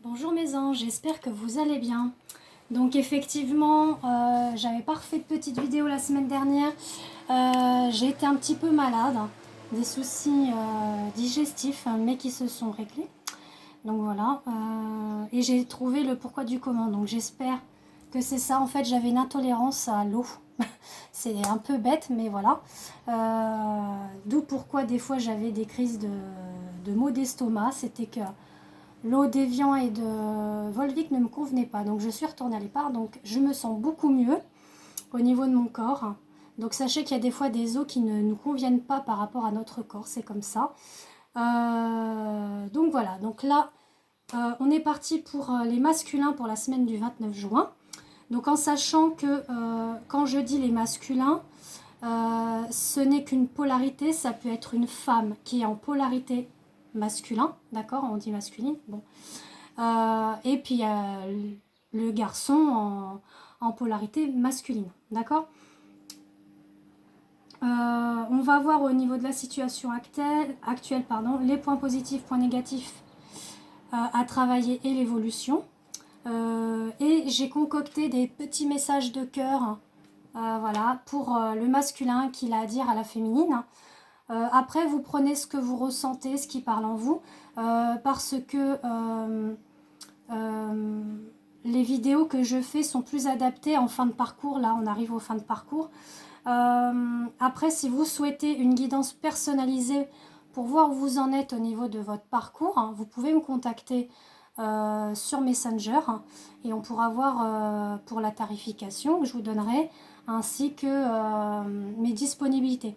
Bonjour mes anges, j'espère que vous allez bien. Donc effectivement, j'avais pas refait de petite vidéo la semaine dernière. J'ai été un petit peu malade, des soucis digestifs, mais qui se sont réglés. Donc voilà, et j'ai trouvé le pourquoi du comment. Donc j'espère que c'est ça. En fait, j'avais une intolérance à l'eau. C'est un peu bête, mais voilà. D'où pourquoi des fois j'avais des crises de maux d'estomac. C'était que l'eau d'Evian et de Volvic ne me convenait pas. Donc je suis retournée à l'EPAR. Donc je me sens beaucoup mieux au niveau de mon corps. Donc sachez qu'il y a des fois des eaux qui ne nous conviennent pas par rapport à notre corps. C'est comme ça. Donc voilà. Donc là, on est parti pour les masculins pour la semaine du 29 juin. Donc en sachant que quand je dis les masculins, ce n'est qu'une polarité, ça peut être une femme qui est en polarité masculin, d'accord, on dit masculine, bon. Et puis le garçon en polarité masculine, d'accord. On va voir au niveau de la situation actuelle pardon, les points positifs, points négatifs à travailler et l'évolution. Et j'ai concocté des petits messages de cœur voilà, pour le masculin qu'il a à dire à la féminine. Après, vous prenez ce que vous ressentez, ce qui parle en vous, parce que les vidéos que je fais sont plus adaptées en fin de parcours. Là, on arrive aux fins de parcours. Après, si vous souhaitez une guidance personnalisée pour voir où vous en êtes au niveau de votre parcours, hein, vous pouvez me contacter sur Messenger et on pourra voir pour la tarification que je vous donnerai ainsi que mes disponibilités.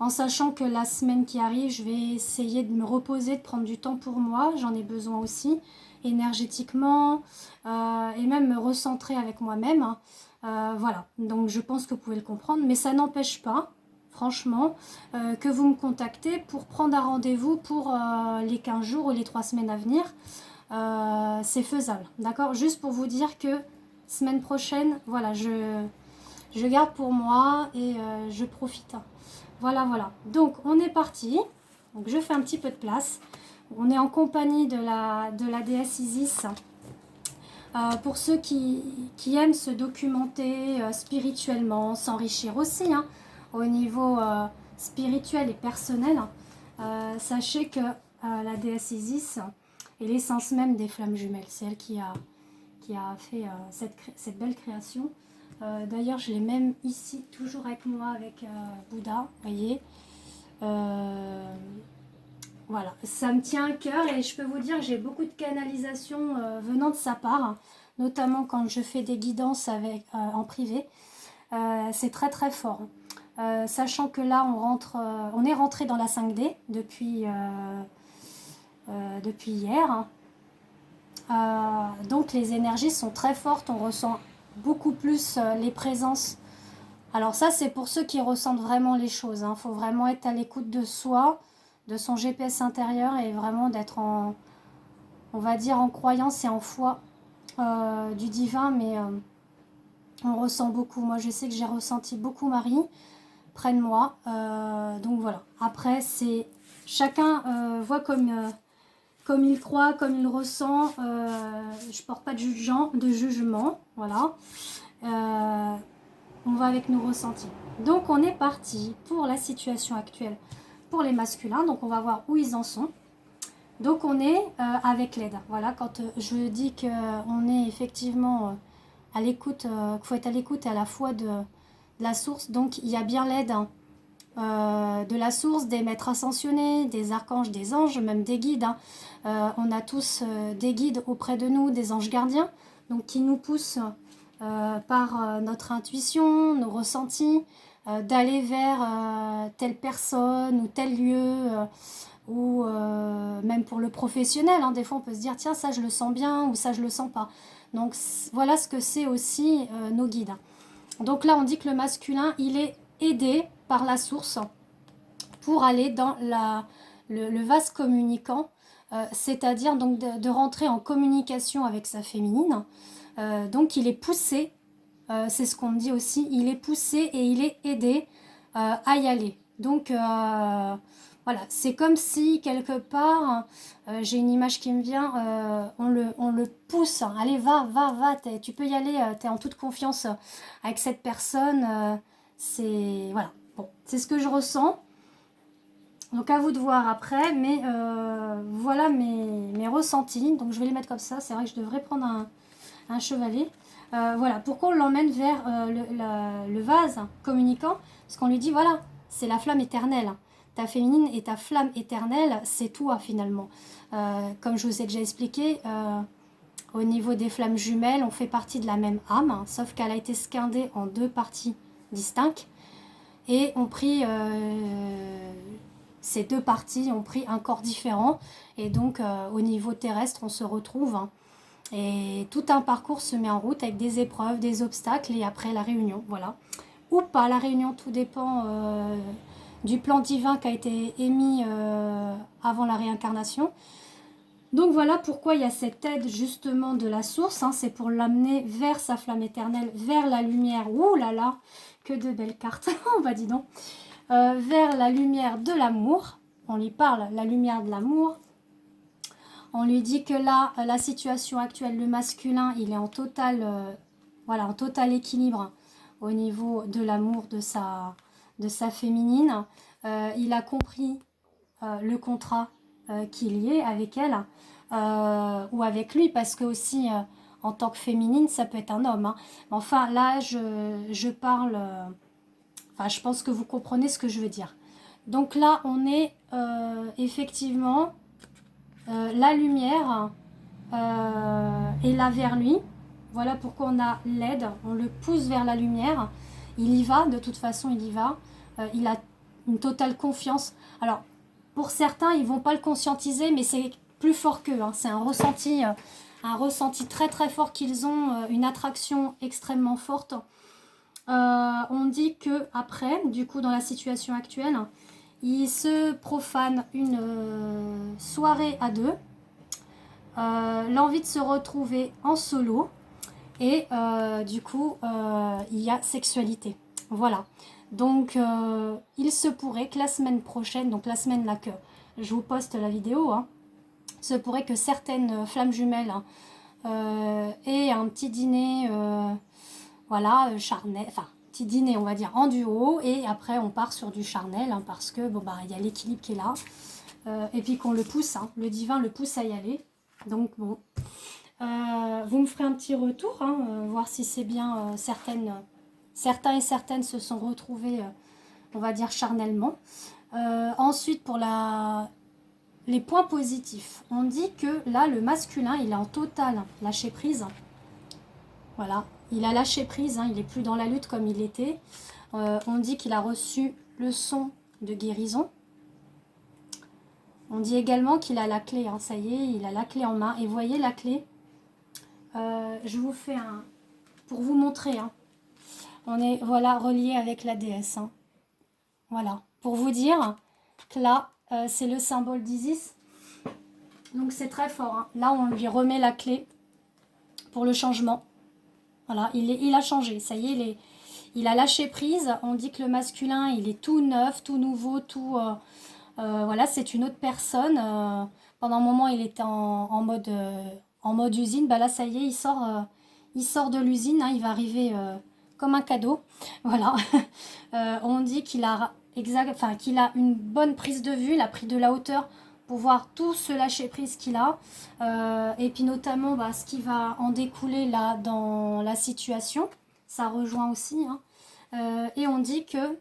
En sachant que la semaine qui arrive, je vais essayer de me reposer, de prendre du temps pour moi. J'en ai besoin aussi, énergétiquement, et même me recentrer avec moi-même. Voilà, donc je pense que vous pouvez le comprendre. Mais ça n'empêche pas, franchement, que vous me contactez pour prendre un rendez-vous pour les 15 jours ou les 3 semaines à venir. C'est faisable, d'accord? Juste pour vous dire que semaine prochaine, voilà, je garde pour moi et je profite. Voilà, voilà. Donc, on est parti. Donc, je fais un petit peu de place. On est en compagnie de la déesse Isis. Pour ceux qui aiment se documenter spirituellement, s'enrichir aussi, hein, au niveau spirituel et personnel, sachez que la déesse Isis est l'essence même des flammes jumelles. C'est elle qui a fait cette belle création. D'ailleurs, je l'ai même ici, toujours avec moi, avec Bouddha, vous voyez. Voilà, ça me tient à cœur et je peux vous dire que j'ai beaucoup de canalisations venant de sa part, notamment quand je fais des guidances en privé. C'est très très fort. Sachant que là, on est rentré dans la 5D depuis hier. Donc les énergies sont très fortes, on ressent beaucoup plus les présences. Alors ça, c'est pour ceux qui ressentent vraiment les choses. Il faut vraiment être à l'écoute de soi, de son GPS intérieur et vraiment d'être on va dire, en croyance et en foi du divin. Mais on ressent beaucoup. Moi, je sais que j'ai ressenti beaucoup Marie près de moi. Donc voilà. Après, c'est chacun voit comme il croit, comme il ressent. Je porte pas de jugement. Voilà. On va avec nos ressentis. Donc on est parti pour la situation actuelle pour les masculins. Donc on va voir où ils en sont. Donc on est avec l'aide. Voilà, quand je dis qu'on est effectivement à l'écoute, qu'il faut être à l'écoute à la fois de la source. Donc il y a bien l'aide de la source, des maîtres ascensionnés, des archanges, des anges, même des guides. On a tous des guides auprès de nous, des anges gardiens, donc qui nous poussent par notre intuition, nos ressentis, d'aller vers telle personne ou tel lieu, ou même pour le professionnel. Des fois, on peut se dire, tiens, ça, je le sens bien, ou ça, je le sens pas. Donc, voilà ce que c'est aussi nos guides. Donc là, on dit que le masculin, il est aidé par la source pour aller dans le vase communicant, c'est-à-dire donc de rentrer en communication avec sa féminine. Donc il est poussé, c'est ce qu'on dit aussi, il est poussé et il est aidé à y aller. Donc Voilà, c'est comme si quelque part, j'ai une image qui me vient, on le pousse, allez va, tu peux y aller, tu es en toute confiance avec cette personne, c'est voilà, bon, c'est ce que je ressens, donc à vous de voir après, mais voilà mes ressentis, donc je vais les mettre comme ça, c'est vrai que je devrais prendre un chevalet. Voilà, pourquoi on l'emmène vers le vase communicant, parce qu'on lui dit voilà, c'est la flamme éternelle. Ta féminine et ta flamme éternelle, c'est toi finalement. Comme je vous ai déjà expliqué, au niveau des flammes jumelles, on fait partie de la même âme, hein, sauf qu'elle a été scindée en deux parties distinctes. Et on prit ces deux parties ont pris un corps différent. Et donc au niveau terrestre, on se retrouve. Hein, et tout un parcours se met en route avec des épreuves, des obstacles et après la réunion, voilà. Ou pas la réunion, tout dépend du plan divin qui a été émis avant la réincarnation. Donc voilà pourquoi il y a cette aide justement de la source, hein, c'est pour l'amener vers sa flamme éternelle, vers la lumière. Ouh là là, que de belles cartes, on va dire donc. Vers la lumière de l'amour, on lui parle, la lumière de l'amour. On lui dit que là, la situation actuelle, le masculin, il est en total, voilà, en total équilibre au niveau de l'amour de sa féminine. Il a compris le contrat qu'il y ait avec elle ou avec lui, parce que aussi, en tant que féminine, ça peut être un homme. Hein. Enfin, là, je parle... enfin, je pense que vous comprenez ce que je veux dire. Donc là, on est effectivement... la lumière est là vers lui. Voilà pourquoi on a l'aide, on le pousse vers la lumière. Il y va, de toute façon, il y va. Il a une totale confiance. Alors, pour certains, ils ne vont pas le conscientiser, mais c'est plus fort qu'eux. Hein. C'est un ressenti très très fort qu'ils ont, une attraction extrêmement forte. On dit que après, du coup, dans la situation actuelle, il se profane une soirée à deux. L'envie de se retrouver en solo et du coup il y a sexualité, voilà. Donc il se pourrait que la semaine prochaine, donc la semaine là que je vous poste la vidéo, hein, se pourrait que certaines flammes jumelles hein, aient un petit dîner voilà charnel, enfin petit dîner on va dire en duo, et après on part sur du charnel hein, parce que bon bah il y a l'équilibre qui est là et puis qu'on le pousse, hein, le divin le pousse à y aller. Donc bon, vous me ferez un petit retour, hein, voir si c'est bien certains et certaines se sont retrouvés, on va dire charnellement. Ensuite, pour les points positifs, on dit que là, le masculin, il est en total lâcher prise. Voilà, il a lâché prise, hein, il n'est plus dans la lutte comme il était. On dit qu'il a reçu le son de guérison. On dit également qu'il a la clé, hein, ça y est, il a la clé en main. Et vous voyez la clé, je vous fais un... pour vous montrer, hein. On est voilà relié avec la déesse. Hein. Voilà, pour vous dire que là, c'est le symbole d'Isis. Donc c'est très fort. Hein. Là, on lui remet la clé pour le changement. Voilà, il a changé. Ça y est, il a lâché prise. On dit que le masculin, il est tout neuf, tout nouveau, tout... voilà, c'est une autre personne. Pendant un moment, il était en mode usine. Bah là, ça y est, il sort de l'usine. Hein, il va arriver comme un cadeau. Voilà. On dit qu'il a, qu'il a une bonne prise de vue. Il a pris de la hauteur pour voir tout ce lâcher prise qu'il a. Et puis notamment, bah, ce qui va en découler là dans la situation. Ça rejoint aussi. Hein. Et on dit que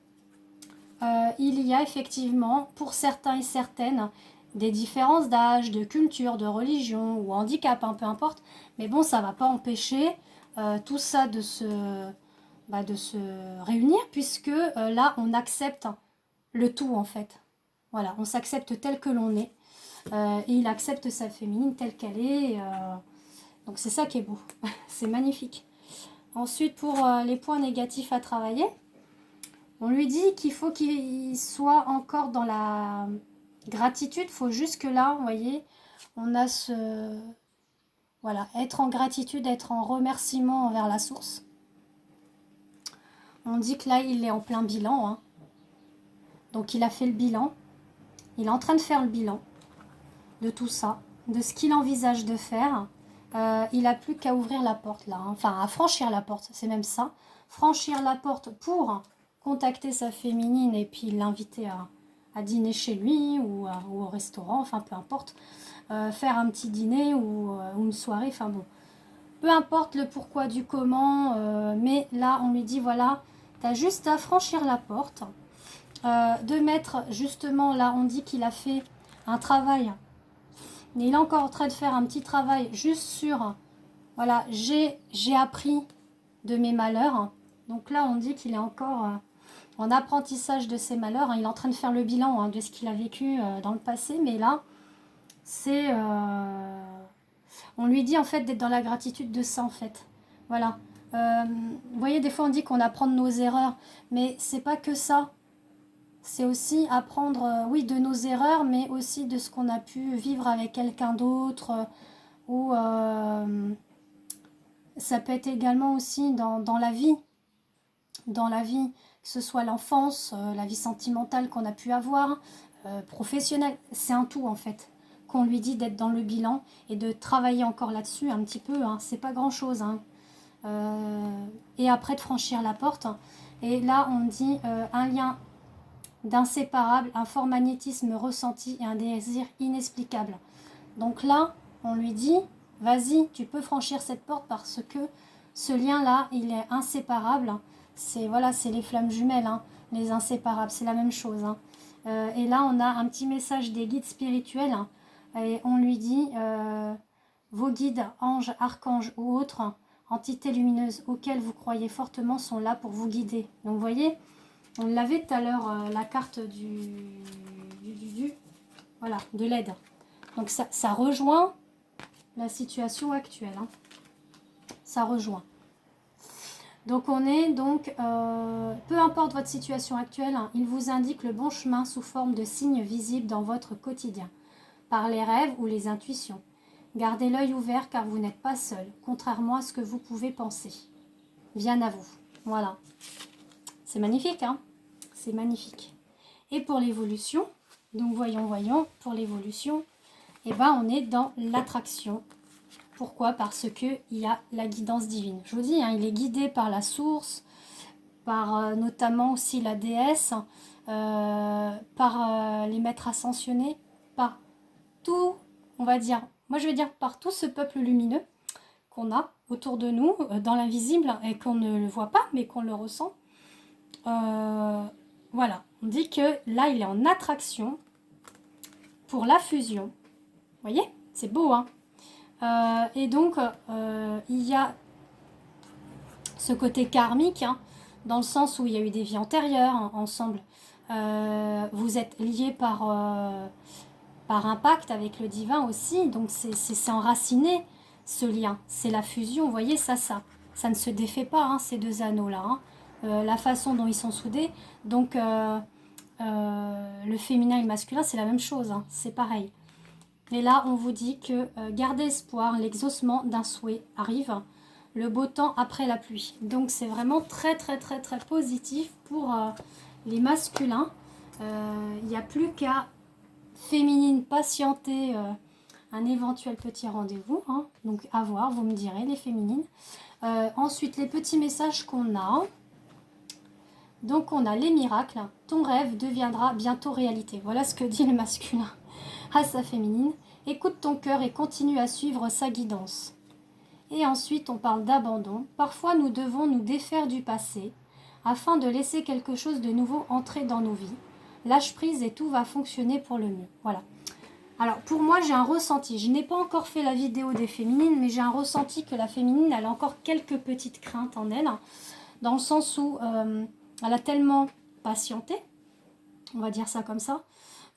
il y a effectivement, pour certains et certaines, des différences d'âge, de culture, de religion ou handicap, hein, peu importe. Mais bon, ça ne va pas empêcher tout ça de se réunir, puisque là, on accepte le tout, en fait. Voilà, on s'accepte tel que l'on est. Et il accepte sa féminine telle qu'elle est. Donc c'est ça qui est beau. C'est magnifique. Ensuite, pour les points négatifs à travailler, on lui dit qu'il faut qu'il soit encore dans la gratitude. Il faut juste que là, vous voyez, on a ce... Voilà, être en gratitude, être en remerciement envers la source. On dit que là, il est en plein bilan. Hein. Donc, il a fait le bilan. Il est en train de faire le bilan de tout ça, de ce qu'il envisage de faire. Il n'a plus qu'à ouvrir la porte là, hein. Enfin à franchir la porte, c'est même ça. Franchir la porte pour contacter sa féminine et puis l'inviter à dîner chez lui ou au restaurant, enfin peu importe. Faire un petit dîner ou une soirée, enfin bon. Peu importe le pourquoi du comment, mais là on lui dit voilà, tu as juste à franchir la porte, de mettre justement, là on dit qu'il a fait un travail, mais il est encore en train de faire un petit travail juste sur, voilà, j'ai appris de mes malheurs. Donc là on dit qu'il est encore en apprentissage de ses malheurs, hein. Il est en train de faire le bilan, hein, de ce qu'il a vécu dans le passé, mais là c'est... on lui dit en fait d'être dans la gratitude de ça en fait. Voilà. Vous voyez, des fois on dit qu'on apprend de nos erreurs, mais c'est pas que ça. C'est aussi apprendre, oui, de nos erreurs, mais aussi de ce qu'on a pu vivre avec quelqu'un d'autre. Ou ça peut être également aussi dans la vie. Dans la vie, que ce soit l'enfance, la vie sentimentale qu'on a pu avoir, professionnelle. C'est un tout en fait. Qu'on lui dit d'être dans le bilan et de travailler encore là-dessus un petit peu, hein. C'est pas grand-chose, hein. Et après de franchir la porte. Et là, on dit un lien d'inséparable, un fort magnétisme ressenti et un désir inexplicable. Donc là, on lui dit, vas-y, tu peux franchir cette porte parce que ce lien-là, il est inséparable. C'est voilà, c'est les flammes jumelles, hein, les inséparables, c'est la même chose, hein. Et là, on a un petit message des guides spirituels, hein, et on lui dit, vos guides, anges, archanges ou autres entités lumineuses auxquelles vous croyez fortement sont là pour vous guider. Donc vous voyez, on l'avait tout à l'heure, la carte voilà, de l'aide. Donc ça rejoint la situation actuelle, hein. Ça rejoint. Donc on est donc, peu importe votre situation actuelle, hein, il vous indique le bon chemin sous forme de signes visibles dans votre quotidien, par les rêves ou les intuitions. Gardez l'œil ouvert car vous n'êtes pas seul, contrairement à ce que vous pouvez penser. Bien à vous. Voilà. C'est magnifique, hein? C'est magnifique. Et pour l'évolution, donc voyons, pour l'évolution, eh ben on est dans l'attraction. Pourquoi? Parce qu'il y a la guidance divine. Je vous dis, hein, il est guidé par la source, par notamment aussi la déesse, par les maîtres ascensionnés, par tout, on va dire, moi je vais dire par tout ce peuple lumineux qu'on a autour de nous, dans l'invisible, et qu'on ne le voit pas, mais qu'on le ressent. Voilà, on dit que là il est en attraction pour la fusion. Vous voyez, c'est beau, hein. Et donc il y a ce côté karmique, hein, dans le sens où il y a eu des vies antérieures, hein, ensemble. Vous êtes liés par un pacte avec le divin aussi, donc c'est enraciné ce lien, c'est la fusion. Vous voyez, ça ne se défait pas, hein, ces deux anneaux là, hein. La façon dont ils sont soudés, donc le féminin et le masculin c'est la même chose, hein, c'est pareil. Et là on vous dit que gardez espoir, l'exaucement d'un souhait arrive, le beau temps après la pluie. Donc c'est vraiment très très très très positif pour les masculins. Il n'y a plus qu'à féminine patienter un éventuel petit rendez-vous, hein. Donc à voir, vous me direz les féminines. Ensuite les petits messages qu'on a. Donc on a les miracles, ton rêve deviendra bientôt réalité. Voilà ce que dit le masculin à sa féminine. Écoute ton cœur et continue à suivre sa guidance. Et ensuite on parle d'abandon. Parfois nous devons nous défaire du passé afin de laisser quelque chose de nouveau entrer dans nos vies. Lâche prise et tout va fonctionner pour le mieux. Voilà. Alors pour moi j'ai un ressenti. Je n'ai pas encore fait la vidéo des féminines, mais j'ai un ressenti que la féminine elle a encore quelques petites craintes en elle. Dans le sens où elle a tellement patienté, on va dire ça comme ça,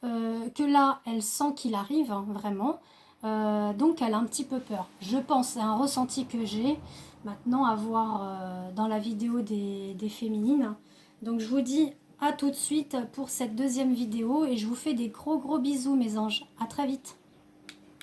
que là, elle sent qu'il arrive, hein, vraiment. Donc, elle a un petit peu peur. Je pense, c'est un ressenti que j'ai. Maintenant, à voir dans la vidéo des féminines. Donc, je vous dis à tout de suite pour cette deuxième vidéo. Et je vous fais des gros bisous, mes anges. À très vite.